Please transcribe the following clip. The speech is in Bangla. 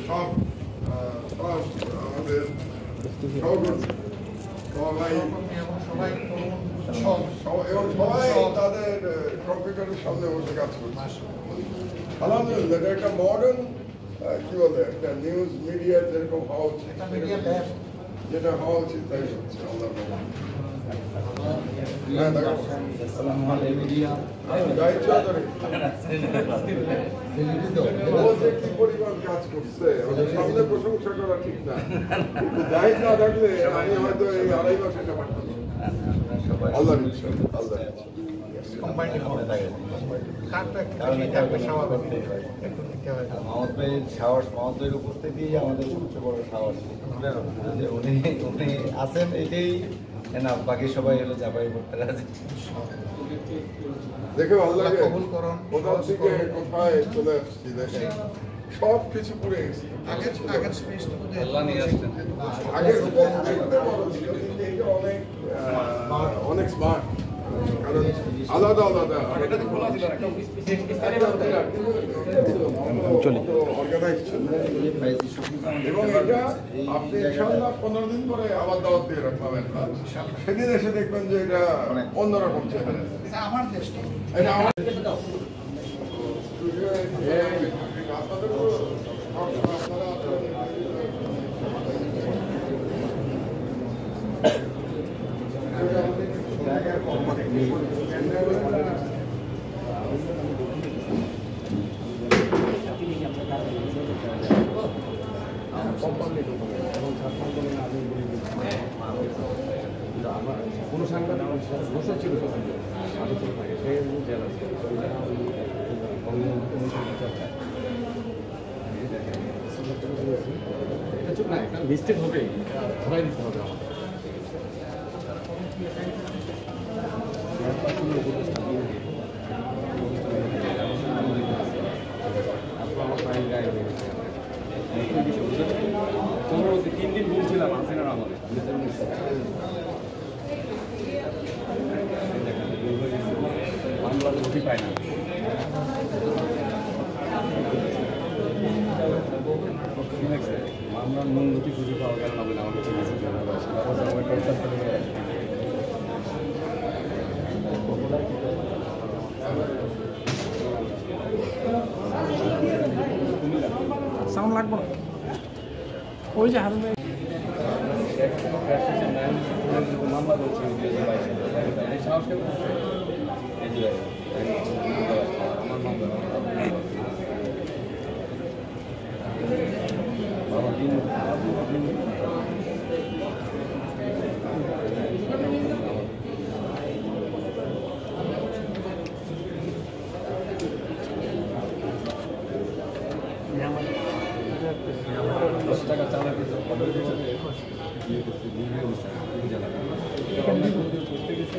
সব আমাদের এবং সবাই তাদের কম্পিউটারের সামনে বসে কাজ করছে। আলহামদুলিল্লাহ এটা একটা মডার্ন কি বলে একটা নিউজ মিডিয়া যেরকম হওয়া উচিত, যেটা হওয়া উচিত তাই হচ্ছে। আল্লাহ কি পরিমাণ কাজ করছে সামনে প্রশংসা করা ঠিক না, যাই না থাকলে আমি হয়তো এই 2.5 মাস এটা পারতাম। আল্লাহ আল্লাহ মাহমুদ ভাইয়ের সাহস, মাহমুদ ভাইয়ের উপস্থিতি আমাদের সবচেয়ে বড় সাহস যে উনি আছেন, এটাই না। বাকি সবাই হলো যাবাই করতে রাজি। দেখো আল্লাহকে কোথা থেকে কোথায় চলে আসছি, দেখে সব কিছু পুড়ে গেছি। অনেক স্মার্ট, কারণ আলাদা আলাদা অর্গানাইজ ছিল। এবং এটা আপনি ইনশাআল্লাহ 15 দিন পরে আবার দাওয়াত দিয়ে রাখবেন, সেদিন এসে দেখবেন যে এটা অন্যরকম চেহারা। আমার দেশ এটা আমার কোনো সাংবাদিক বসে ছিল আলোচনা থাকে সেই জেলা এটা চুপ না, একটা মিস্টেক হবে, ধরাই দিতে হবে পরবর্তী 3 দিন বলছিলাম হাসিনার আমাদের মামলা নথি পায় না। মামলার মূল নথি খুঁজে পাওয়া গেল না বলে আমার কাছে মেসেজ সাউন্ড লাগবে না, ওই যে হারুন মামলা করছে সাহস আমার মামলা বাবা দিন টাকা চালা করতে গেছে